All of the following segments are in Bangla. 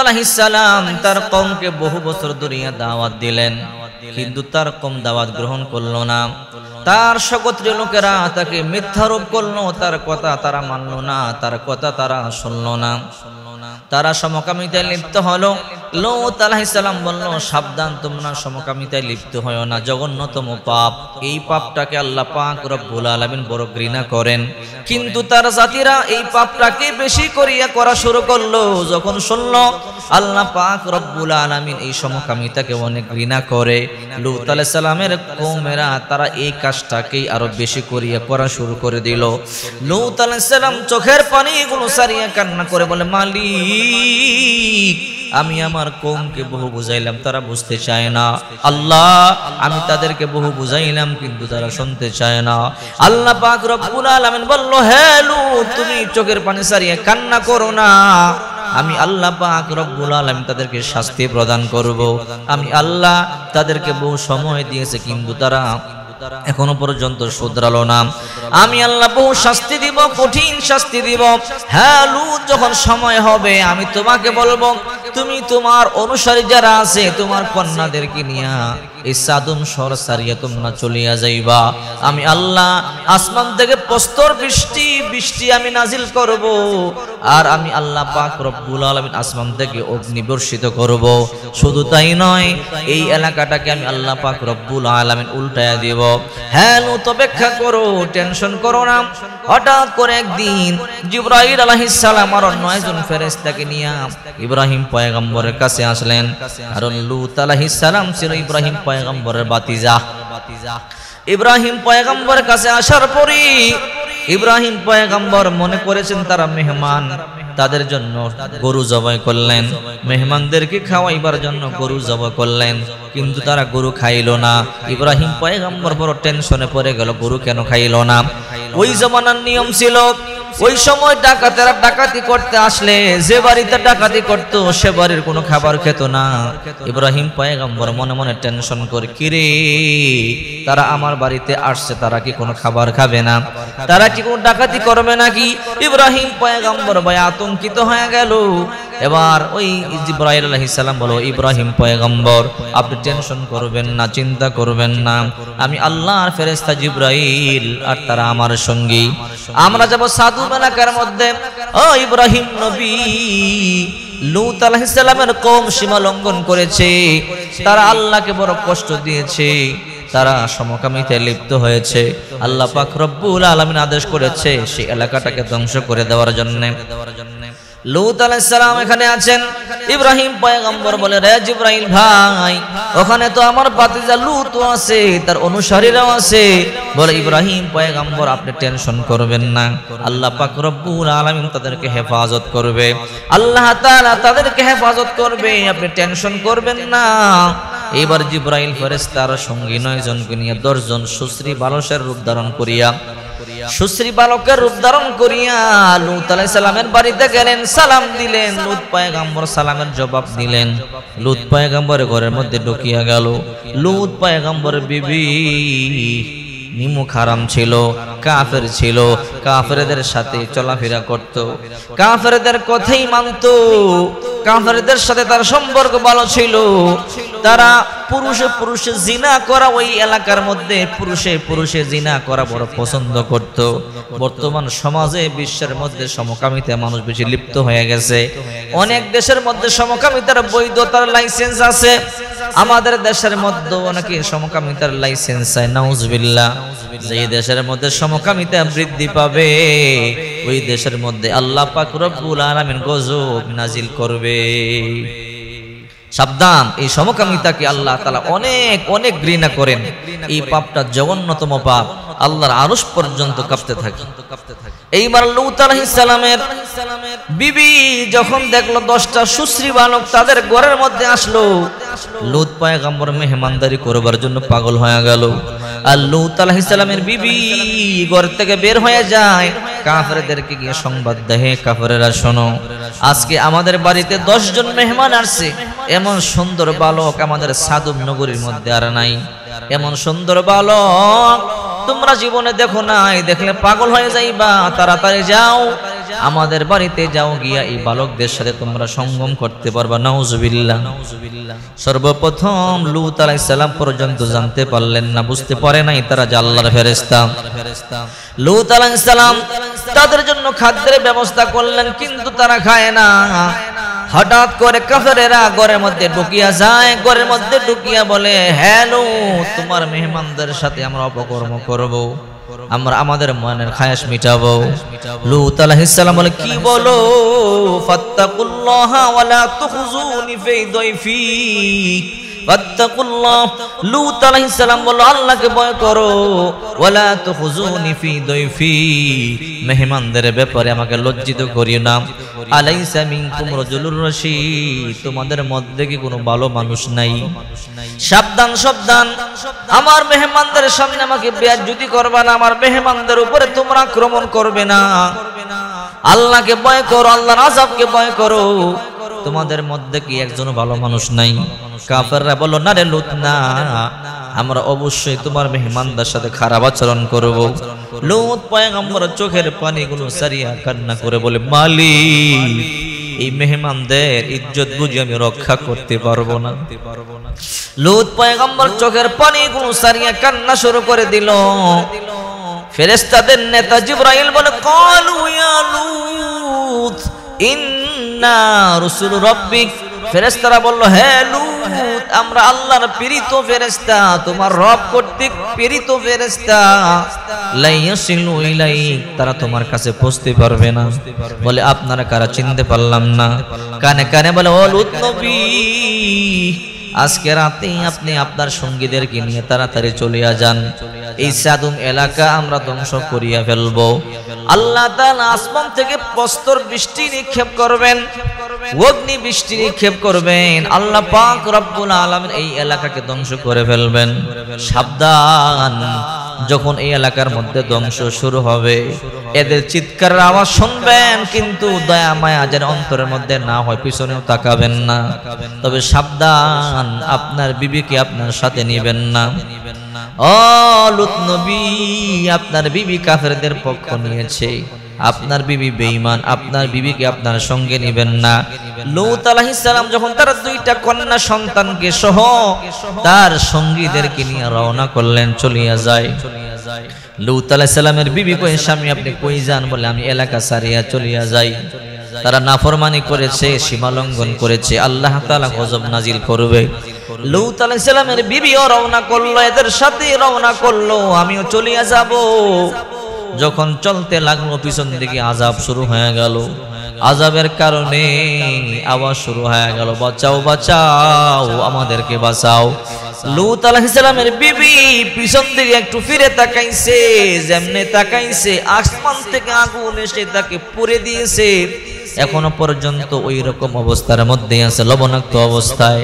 আলাইহিস সালাম তার কওমকে বহু বছর ধরে দাওয়াত দিলেন, কিন্তু তার কওম দাওয়াত গ্রহণ করলো না। তার সগোত্রীয় লোকেরা তাকে মিথ্যারোপ করলো, তার কথা তারা মানলো না, তার কথা তারা শুনলো না। তারা সমকামিতায় লিপ্ত হলো। লূত আলাইহিস সালাম বলল, সাবধান, তোমরা সমকামিতায় লিপ্ত হয়ো না, জঘন্যতম পাপ। এই পাপটাকে আল্লাহ পাক রব্বুল আলামিন বড় ঘৃণা করেন। কিন্তু তার জাতিরা এই পাপটাকে বেশি করিয়া করা শুরু করলো। যখন শুনলো আল্লাহ পাক রব্বুল আলামিন এই সমকামিতাকে অনেক ঘৃণা করে, লূত আলাইহিস সালামের কওমেরা তারা এই কাজটাকেই আরো বেশি করিয়া করা শুরু করে দিল। লূত আলাইহিস সালাম চোখের পানিগুলো সারিয়া কান্না করে বলে, মালিক, আমি আমার কওমকে বহু বুঝাইলাম, তারা বুঝতে চায় না। আল্লাহ, আমি তাদেরকে বহু বুঝাইলাম, কিন্তু তারা শুনতে চায় না। আল্লাহ পাক রব্বুল আলামিন বলল, হে লূত, তুমি চোখের পানি সারিয়ে কান্না করো না। আমি আল্লাহ পাক রব্বুল আলামিন তাদেরকে শাস্তি প্রদান করব। আমি আল্লাহ তাদেরকে বহু সময় দিয়েছে, কিন্তু তারা এখনো পর্যন্ত শুধরালো না। আমি আল্লাহ বহু শাস্তি দিব, কঠিন শাস্তি দিব। হ্যাঁ লূত, যখন সময় হবে আমি তোমাকে বলবো, তুমি তোমার অনুসারী যারা আছে তোমার কন্যাদেরকে নিয়ে এই সাদুম শহর সারিয়া তোমরা চলিয়া যাইবা। আমি আল্লাহ আসমান থেকে প্রস্তর বৃষ্টি আমি নাজিল করব, আর আমি আল্লাহ পাক রব্বুল আলামিন আসমান থেকে অগ্নি বর্ষিত করব। শুধু তাই নয়, এই এলাকাটাকে আমি আল্লাহ পাক রব্বুল আলামিন উল্টায়া দিব। হ্যাঁ লূত, অপেক্ষা করো, টেনশন করো না। হঠাৎ করে একদিন জিবরাইল আলাইহিস সালাম আর 9 জন ফেরেশতাকে নিয়ে ইব্রাহিম পয়গম্বরের কাছে আসলেন। কারণ লূত আলাইহিস সালাম ছিল ইব্রাহিম পয়গম্বরের ভাতিজা। ইব্রাহিম পয়গম্বরের কাছে আসার পরে ইব্রাহিম পয়গম্বর মনে করেছেন তারা মেহমান, তাদের জন্য গরু জবাই করলেন, মেহমানদেরকে খাওয়াইবার জন্য গরু জবাই করলেন, কিন্তু তারা গরু খাইল না। ইব্রাহিম পয়গম্বর বড় টেনশনে পড়ে গেল, গরু কেন খাইল না। ওই জমানার নিয়ম ছিল, ওই সময় ডাকাতেরা ডাকাতি করতে আসলে যে বাড়িতে ডাকাতি করত সে বাড়ির কোনো খাবার খেত না। ইব্রাহিম পয়গম্বর মনে মনে টেনশন করে, কিরে, তারা আমার বাড়িতে আসছে, তারা কি কোনো খাবার খাবে না, তারা কি কোনো ডাকাতি করবে নাকি? ইব্রাহিম পয়গম্বর ভাই আতঙ্কিত হয়ে গেল। এবার ওই জিবরাইল আলাইহিস সালাম বলো, ইব্রাহিম পয়গম্বর, আপনি টেনশন করবেন না, চিন্তা করবেন না, আমি আল্লাহর ফেরেশতা জিবরাইল আর তারা আমার সঙ্গী। আমরা যাব সাদুম এলাকার মধ্যে। ও ইব্রাহিম নবী, লূত আলাইহিস সালামের কওম সীমা লঙ্ঘন করেছে, তারা আল্লাহকে বড় কষ্ট দিয়েছে, তারা সমকামিতায় লিপ্ত হয়েছে। আল্লাহ পাক রব্বুল আলামিন আদেশ করেছে সেই এলাকাটাকে ধ্বংস করে দেওয়ার জন্য। লূত আলাইহিস সালাম এখানে আছেন। ইব্রাহিম পয়গম্বর বলে, রে জিবরাইল ভাই, ওখানে তো আমার ভাতিজা লূত আছে, তার অনুসারীরাও আছে। বলে, ইব্রাহিম পয়গম্বর, আপনি টেনশন করবেন না, আল্লাহ পাক রব্বুল আলামিন তাদেরকে হেফাজত করবে, আল্লাহ তাআলা তাদেরকে হেফাজত করবে, আপনি টেনশন করবেন না। এবার জিবরাইল ফেরেশতার সঙ্গী 9 জনকে নিয়ে 10 জন সুশ্রী বালকের রূপ ধারণ করিয়া লূত আলাইহিস সালামের বাড়িতে গেলেন, সালাম দিলেন। লূত পয়গম্বর সালামের জবাব দিলেন। লূত পয়গম্বরের ঘরের মধ্যে ঢুকিয়া গেল। লূত পয়গম্বরের বিবি নিমুখ হারাম ছিল, কাফের ছিল, কাফেরদের সাথে চলাফেরা করত, কাফেরদের কথাই মানত, কাফেরদের সাথে তার সম্পর্ক ভালো ছিল। তারা পুরুষে পুরুষে জিনা করা, ওই এলাকার মধ্যে পুরুষে পুরুষে জিনা করা বড় পছন্দ করত। বর্তমান সমাজে বিশ্বের মধ্যে সমকামিতায় মানুষ বেশি লিপ্ত হয়ে গেছে। অনেক দেশের মধ্যে সমকামিতার বৈধতার লাইসেন্স আছে, আমাদের দেশের মধ্যে অনেকে সমকামিতার লাইসেন্স চায়। নাউজুবিল্লাহ। যে দেশের মধ্যে সমকামিতা বৃদ্ধি পাবে ওই দেশের মধ্যে আল্লাহ পাক রব্বুল আলামিন গজব নাজিল করবে। সাবধান, এই সমকামিতাকে আল্লাহ তাআলা অনেক অনেক ঘৃণা করেন। এই পাপটা জঘন্যতম পাপ, আল্লাহর আরশ পর্যন্ত কাঁপতে থাকে। এইবার লূত আলাইহিস সালামের বিবি যখন দেখলো 10টা সুশ্রী বালক তাদের ঘরের মধ্যে আসলো, লূত পয়গম্বর মেহমানদারি করবার জন্য পাগল হয়ে গেল। আর লূত আলাইহিস সালামের বিবি ঘর থেকে বের হয়ে যায়, কাফেরদেরকে গিয়ে সংবাদ দেয়, কাফেররা শোনো, আজকে আমাদের বাড়িতে 10 জন মেহমান আসছে, এমন সুন্দর বালক আমাদের সাদুম নগরীর মধ্যে আর নাই, এমন সুন্দর বালক তোমরা জীবনে দেখো নাই, দেখলে পাগল হয়ে যাইবা, তাড়াতাড়ি যাও আমাদের বাড়িতে যাও, গিয়া এই বালকদের সাথে তোমরা সঙ্গম করতে পারবা। নাউজুবিল্লাহ। সর্বপ্রথম লূত আলাইহিস সালাম পর্যন্ত জানতে পারলেন না, বুঝতে পারে নাই তারা যে আল্লাহর ফেরেশতা। লূত আলাইহিস সালাম তাদের জন্য খাদ্যের ব্যবস্থা করলেন, কিন্তু তারা খায় না। হঠাৎ করে কাফেরেরা ঘরের মধ্যে ঢুকিয়া যায়, ঘরের মধ্যে ঢুকিয়া বলে, হ্যালো, তোমার মেহমানদের সাথে আমরা অপকর্ম করব, আমরা আমাদের মনের খায়াস মিটাবো। লূত আলাইহিস সালাম বলে, কি বলো? ফাত্তাকুল্লাহা ওয়ালা তুখজুনি ফি দাইফি। ফাত্তাকুল্লাহ, লূত আলাইহিস সালাম বলল, আল্লাহকে ভয় করো। ওয়ালা তুখজুনি ফি দাইফি, মেহমানদের ব্যাপারে আমাকে লজ্জিত করিও না। আলাইসা মিনকুম রাজুলুর রাশীদ, তোমাদের মধ্যে কি কোনো ভালো মানুষ নাই? সাবধান সাবধান, আমার মেহমানদের সামনে আমাকে বেয়াজ্জতি করবে না, আমার মেহমানদের উপরে তোমরা আক্রমণ করবে না। আল্লাহকে ভয় করো, আল্লাহর আযাবকে ভয় করো। তোমাদের মধ্যে কি একজন ভালো মানুষ নাই? কাফেররা বলল, না রে লূত, না, আমরা অবশ্যই তোমার মেহমানদের সাথে খারাপ আচরণ করব। লূত পয়গম্বর চোখের পানিগুলো সারিয়া কান্না করে বলে, মালিক, এই মেহমানদের ইজ্জত বুঝি আমি রক্ষা করতে পারবো না। লূত পয়গম্বর চোখের পানিগুলো সারিয়া কান্না শুরু করে দিল। ফেরেশতাদের নেতা জিবরাইল বলে, ক্বালু ইয়া লূত ইন্না রাসূল রাব্বিক। ফেরেশতারা বলল, হে লূত, আমরা আল্লাহর প্রেরিত ফেরেশতা, তোমার রব কর্তৃক প্রেরিত ফেরেশতা। লা ইয়াসিলু ইলাইক, তারা তোমার কাছে পৌঁছতে পারবে না। বলে, আপনারা কারা চিনতে পারলাম না। কানে কানে বলে, ও লূত নবী, আজকে রাতে আপনি আপনার সঙ্গীদেরকে নিয়ে তাড়াতাড়ি চলিয়া যান, এই সাদুম এলাকা আমরা ধ্বংস করিয়া ফেলবো। আল্লাহ তাআলা আসমান থেকে প্রস্তর বৃষ্টি নিক্ষেপ করবেন, অগ্নি বৃষ্টি নিক্ষেপ করবেন। আল্লাহ পাক রব্বুল আলামিন এই এলাকাকে ধ্বংস করে ফেলবেন। সাবধান, যখন এই এলাকার মধ্যে ধ্বংস শুরু হবে, এদের চিৎকারের আওয়াজ শুনবেন, কিন্তু দয়া মায়া যেন অন্তরের মধ্যে না হয়, পিছনেও তাকাবেন না। তবে সাবধান, আপনার বিবিকে আপনার সাথে নিবেন না। ও লূত নবী, আপনার বিবি কাফেরদের পক্ষ নিয়েছে, আপনার বিবি বেঈমান, আপনার বিবিকে আপনার সঙ্গে নিবেন না। লূত আলাইহিস সালাম যখন তার দুইটা কন্যা সন্তানকে সহ তার সঙ্গীদেরকে নিয়ে রওনা করলেন, চলিয়া যায়। লূত আলাইহিস সালামের বিবি কই, স্বামী আপনি কই যান? বলে, আমি এলাকা ছাড়িয়া চলিয়া যাই। তারা নাফরমানি করেছে, সীমা লঙ্ঘন করেছে, আল্লাহ তাআলা গজব নাজিল করবে। লূত আলাইহিস সালামের বিবিও রওনা করলো, এদের সাথে রওনা করলো, আমিও চলিয়া যাব। যখন চলতে লাগলো, পিছন দিকে আযাব শুরু হয়ে গেল। আযাবের কারণে আওয়াজ শুরু হয়ে গেল, বাঁচাও বাঁচাও, আমাদেরকে বাঁচাও। লূত আলাইহিস সালামের বিবি পিছন দিকে একটু ফিরে তাকাইছে, যেমনে তাকাইছে আসমান থেকে আগুন এসে তাকে পুড়ে দিয়েছে। এখনো পর্যন্ত ওই রকম অবস্থার মধ্যে আছে, লবণাক্ত অবস্থায়।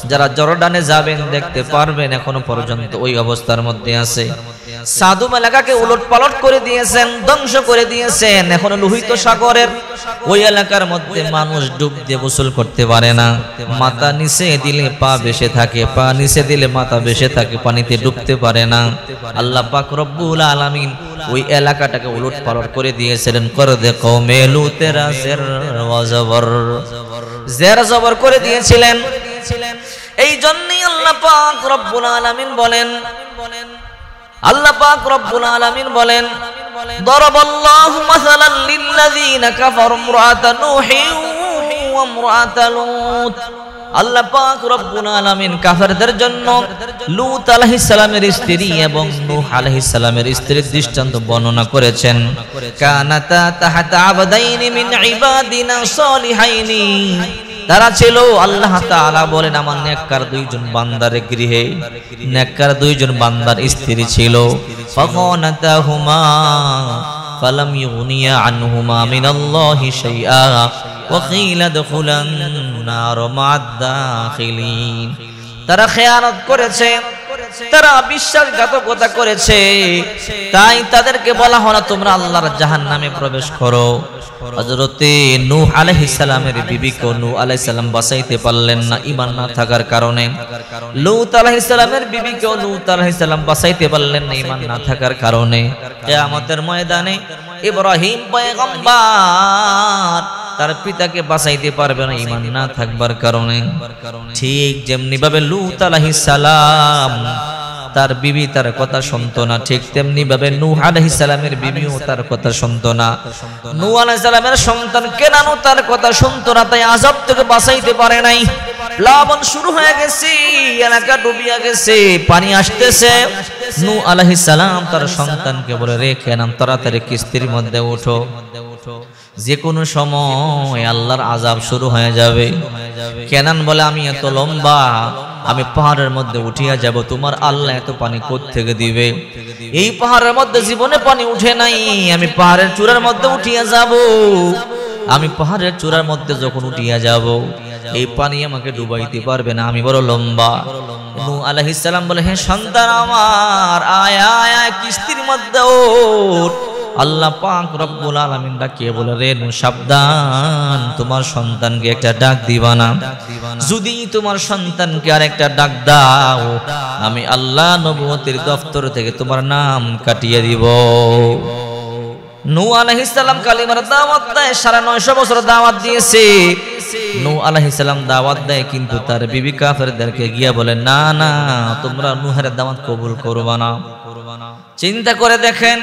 যারা জর্ডানে যাবেন দেখতে পারবেন, এখনো পর্যন্ত ওই অবস্থার মধ্যে আছে। সাদুম এলাকাকে উলট পালট করে দিয়েছেন, ধ্বংস করে দিয়েছেন। এখন লোহিত সাগরের ওই এলাকার মধ্যে মানুষ ডুব দিয়ে গোসল করতে পারে না। মাথা নিচে দিলে পা ভেসে থাকে, পা নিচে দিলে মাথা ভেসে থাকে, পানিতে ডুবতে পারে না। আল্লাহ পাক রব্বুল আলামিন ওই এলাকাটাকে উলট পালট করে দিয়েছিলেন। করে দেখো মেলুতেরা জের জবর করে দিয়েছিলেন। এই জন্যই আল্লাহ পাক রব্বুল আলামিন বলেন, আল্লাহ পাক রব্বুল আলামিন বলেন, দরাবাল্লাহু মাসালান লিল্লাযীনা কাফারু ইমরাআতা নূহিন ওয়া ইমরাআতা লূত। আল্লাহ পাক রব্বুল আলামিন কাফেরদের জন্য লূত আলাইহিস সালামের স্ত্রী এবং নূহ আলাইহিস সালামের স্ত্রীর দৃষ্টান্ত বর্ণনা করেছেন। কানাতা তাহতা আবদাইনি মিন ইবাদিনা সালিহাইনি, তারা ছিল, আল্লাহ তাআলা বলেন, আমার নেককার দুইজন বান্দার গৃহে নেককার দুইজন বান্দার স্ত্রী ছিল। ফাখানাতাহুমা ফালাম ইউনিয়া আনহুমা মিনাল্লাহি শাইআ ওয়া কিলা দুখুলান নার মা'আদ দাখিলিন। তারা খেয়ানত করেছে, তারা বিশ্বাসঘাতকতা করেছে, তাই তাদেরকে বলা হলো তোমরা আল্লাহর জাহান্নামে প্রবেশ করো। হযরতে নূহ আলাইহিস সালামের বিবিকে নূহ আলাইহিস সালাম বাঁচাইতে পারলেন না ঈমান না থাকার কারণে। লূত আলাইহিস সালামের বিবিকে লূত আলাইহিস সালাম বাঁচাইতে পারলেন না ঈমান না থাকার কারণে। কিয়ামতের ময়দানে ইব্রাহিম পয়গম্বর তার পিতাকে বাঁচাইতে পারবে না ঈমান না থাকবার কারণে। ঠিক যেমনি ভাবে লূত আলাইহিস সালাম তার বিবি তার কথা শুনতো না, ঠিক তেমনি ভাবে নূহ আলাইহিস সালামের বিবিও তার কথা শুনতো না। নূহ আলাইহিস সালামের সন্তান কেনানও তার কথা শুনতো না, তাই আযাব থেকে বাঁচাইতে পারে নাই। প্লাবন শুরু হয়ে গেছে, এলাকা ডুবিয়া গেছে, পানি আসতেছে। নূহ আলাইহিস সালাম তার সন্তানকে বলে, রে কেনান তাড়াতাড়ি কিস্তির মধ্যে ওঠো, যে কোনো সময় আল্লাহর আযাব শুরু হয়ে যাবে। কেনান বলে, আমি এত লম্বা, আমি পাহাড়ের মধ্যে উঠিয়া যাব, তোমার আল্লাহ এত পানি কোথা থেকে দিবে? এই পাহাড়ের মধ্যে জীবনে পানি উঠে নাই, আমি পাহাড়ের চূড়ার মধ্যে উঠিয়া যাব। আমি পাহাড়ের চূড়ার মধ্যে যখন উঠিয়া যাব, এই পানি আমাকে ডুবাইতে পারবে না, আমি বড় লম্বা। নূহ আলাইহিস সালাম বলে, হে সন্তান আমার, আয় আয় আয় কিস্তির মধ্যে ওঠ। আল্লাহ পাক রব্বুল আলামিন ডাকে বলে, রে নূহ সাবধান, তোমার সন্তানকে একটা ডাক দিবা না। যদি তোমার সন্তানকে আর একটা ডাক দাও, আমি আল্লাহ নবুয়তের দফতর থেকে তোমার নাম কাটিয়ে দিব। নূহ আলাইহিস সালাম কালিমার দাওয়াত দেয়, 950 বছর দাওয়াত দিয়েছে। নূহ আলাইহিস সালাম দাওয়াত দেয়, কিন্তু তার বিবি কাফেরদেরকে গিয়া বলে, না না, তোমরা নূহের দাওয়াত কবুল করবা না। চিন্তা করে দেখেন,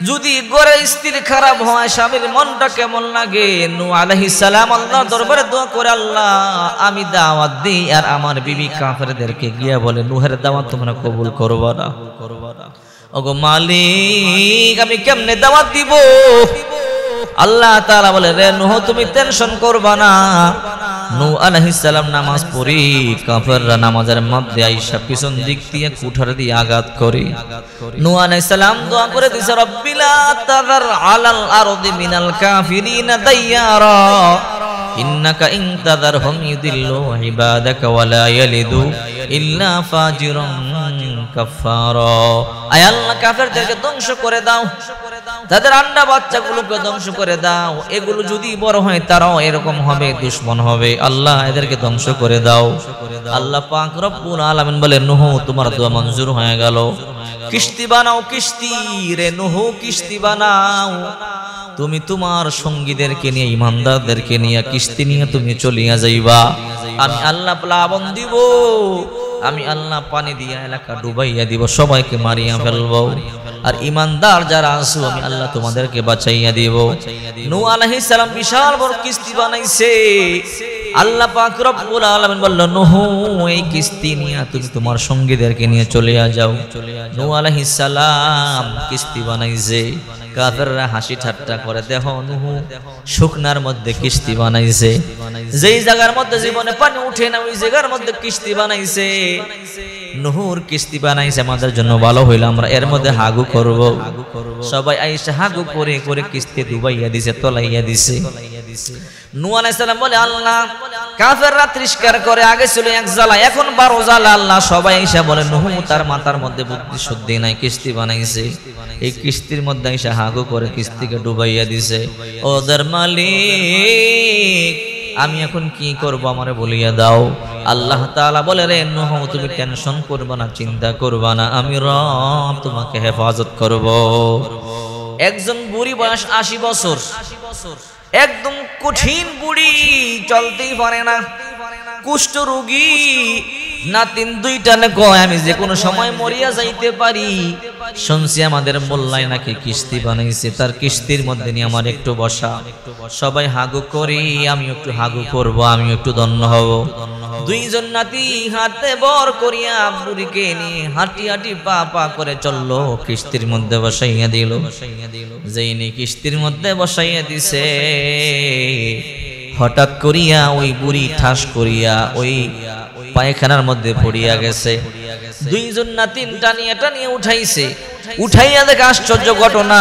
যদি ঘরে স্ত্রী খারাপ হয়, স্বামীর মনটা কেমন লাগে। নূহ আলাইহিস সালাম আল্লাহর দরবারে দোয়া করে, আল্লাহ আমি দাওয়াত দিই, আর আমার বিবি কাফেরদেরকে গিয়া বলে নূহের দাওয়াত তোমরা কবুল করবা না। ওগো মালিক, আমি কেমনে দাওয়াত দিব? আল্লাহ তাআলা বলে, রে নূহ তুমি টেনশন করবা না। নূহ আলাইহিস সালাম নামাজ পড়ি, কাফেররা নামাজের মধ্যে আইসা পিছন দিক দিয়ে কুঠার দিয়ে আঘাত করে। নূহ আলাইহিস সালাম দোয়া করে দিছে, রব্বিলা তাযার আলাল আরদি মিনাল কাফিরিনা দাইয়ারা ইন্নাকা ইন তাযারহুম ইউদিল্লু ইবাদাকা ওয়ালা ইয়ালিদু ইল্লা ফাজিরান কাফারা। আয় আল্লাহ, কাফেরদেরকে ধ্বংস করে দাও, তাদের আন্ডা বাচ্চাগুলোকে ধ্বংস করে দাও। এগুলো যদি বড় হয় তারাও এরকম হবে, দুশমন হবে। আল্লাহ এদেরকে ধ্বংস করে দাও। আল্লাহ পাক রব্বুল আলামিন বলে, নূহ তোমার দোয়া মঞ্জুর হয়ে গেল, কিস্তি বানাও, কিস্তি রে নূহ কিস্তি বানাও। তুমি তোমার সঙ্গীদেরকে নিয়ে, ইমানদারদেরকে নিয়ে কিস্তি নিয়ে তুমি চলিয়া যাইবা। আমি আল্লাহ প্লাবন দিব, আমি আল্লাহ পানি দিয়া এলাকা ডুবাইয়া দিব, সবাইকে মারিয়া ফেলবো। আর ইমানদার যারা আছো, আমি আল্লাহ তোমাদেরকে বাঁচাইয়া দিব। নূহ আলাইহিস সালাম বিশাল বড় কিস্তি বানাইছে। আল্লাহ পাক রব্বুল আলামিন বলল, নূহ এই কিস্তি নিয়ে তুমি তোমার সঙ্গীদেরকে নিয়ে চলিয়া যাও। নূহ আলাইহিস সালাম কিস্তি বানাইছে। কাফেররা হাসি ঠাট্টা করে, দেখো নূহ শুকনার মধ্যে কিস্তি বানাইছে, যেই জায়গার মধ্যে জীবনে পানি উঠে না ওই জায়গার মধ্যে কিস্তি বানাইছে। নূহর কিস্তি বানাইছে আমাদের জন্য ভালো হইল, আমরা এর মধ্যে হাগু করব। সবাই আইসা হাগু করে করে কিস্তি ডুবাইয়া দিছে, তলাইয়া দিছে। নূহ আলাইহিস সালাম বলে, আল্লাহ কাফেররা তিরস্কার করে, আগে ছিল এক জ্বালা, এখন 12 জ্বালা। আল্লাহ সবাই আইসা বলে, নূহ তার মাথার মধ্যে বুদ্ধি শুদ্ধি নাই, কিস্তি বানাইছে। এই কিস্তির মধ্যে আইসা হাগু করে কিস্তিকে ডুবাইয়া দিছে। ওদের মালিক, আমি এখন কি করব আমারে বলিয়া দাও। আল্লাহ তাআলা বলে, রে নূহ তুমি টেনশন করবা না, চিন্তা করবা না, আমি রব তোমাকে হেফাজত করব। একজন বুড়ি, বয়স 80 বছর, একদম কঠিন বুড়ি, চলতেই পারে না, কুষ্ঠ রোগী। নাতিন দুইটানে কয়, আমি যে কোনো সময় মরিয়া যাইতে পারি। শুনছি আমাদের মোল্লায় নাকি কিস্তি বানাইছে, তার কিস্তির মধ্যে নিয়ে আমার একটু বসা। সবাই হাগু করি, আমি একটু হাগু করব, আমি একটু ধন্য হব। দুইজন নাতি হাতে বর করিয়া বুড়িকে নিয়ে হাঁটি হাঁটি পা পা করে চললো, কিস্তির মধ্যে বসাইয়া দিল। যেই নি কিস্তির মধ্যে বসাইয়া দিছে, হঠাৎ করিয়া ওই বুড়ি ঠাস করিয়া ওই পায়খানার মধ্যে পড়িয়া গেছে। দুইজন নাতিন টানিয়া টানিয়া উঠাইছে, উঠাইয়া দেখে আশ্চর্য ঘটনা,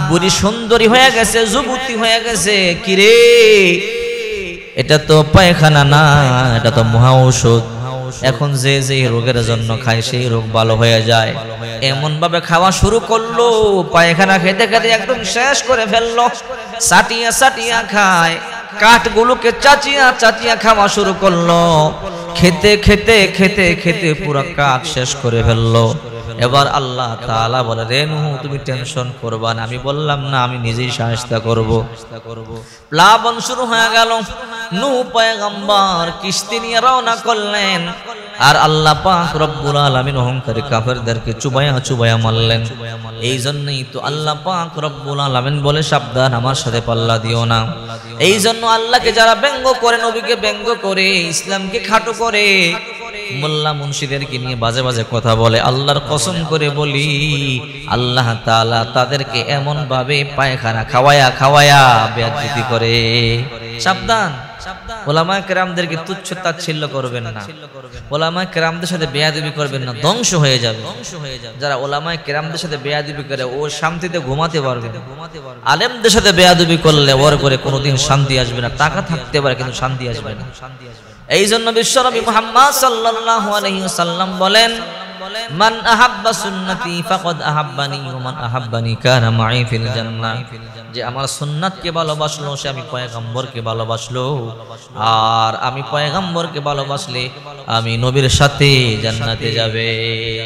বুড়ি সুন্দরী হয়ে গেছে, যুবতী হয়ে গেছে। কিরে, এটা তো পায়খানা না, এটা তো মহা ঔষধ। এখন যে যে রোগের জন্য খায় সেই রোগ ভালো হয়ে যায়। এমন ভাবে খাওয়া শুরু করলো, পায়খানা খেতে খেতে একদম শেষ করে ফেললো। চাটিয়া চাটিয়া খায়, কাঠগুলোকে চাচিয়া চাচিয়া খাওয়া শুরু করলো। খেতে খেতে খেতে খেতে পুরো কাঠ শেষ করে ফেললো। এবার আল্লাহ তাআলা বলে, রে নূহ তুমি টেনশন করবা না, আমি বললাম না আমি নিজেই সাহায্য করব। প্লাবন শুরু হয়ে গেল, নূহ পয়গম্বর কিস্তি নিয়ে রওনা করলেন, আর আল্লাহ পাক রব্বুল আলামিন অহংকারী কাফেরদেরকে চুবায়া চুবায়া মারলেন। এই জন্যই তো আল্লাহ পাক রব্বুল আলামিন বলে, সাবধান আমার সাথে পাল্লা দিও না। এই জন্য আল্লাহকে যারা ব্যঙ্গ করে, নবীকে ব্যঙ্গ করে, ইসলামকে খাটো করে, মোল্লা মুন্সিদেরকে নিয়ে বাজে বাজে কথা বলে, আল্লাহর কসম করে বলি আল্লাহ তাআলা তাদেরকে এমন ভাবে পায়খানা খাওয়ায়া খাওয়ায়া বেয়াদবি করে। সাবধান, ওলামায়ে কেরামদেরকে তুচ্ছ তাচ্ছিল্য করবেন না, ওলামায়ে কেরামদের সাথে বেয়াদবি করবেন না, ধ্বংস হয়ে যাবে। যারা ওলামায়ে কেরামদের সাথে বেয়াদবি করে ও শান্তিতে ঘুমাতে পারবে না। আলেমদের সাথে বেয়াদবি করলে ওর করে কোনোদিন শান্তি আসবে না। টাকা থাকতে পারে কিন্তু শান্তি আসবে না। এই জন্য বিশ্বনবী মুহাম্মদ সাল্লাল্লাহু আলাইহি ওয়াসাল্লাম বলেন, মান আহাব্বা সুন্নতি ফাকাদ আহাব্বানি ওয়া মান আহাব্বানি কানা মাই ফিল জান্নাহ। যে আমার সুন্নাতকে ভালোবাসলো সে আমি পয়গম্বরকে ভালোবাসলো, আর আমি পয়গম্বরকে ভালোবাসলে আমি নবীর সাথে জান্নাতে যাবে।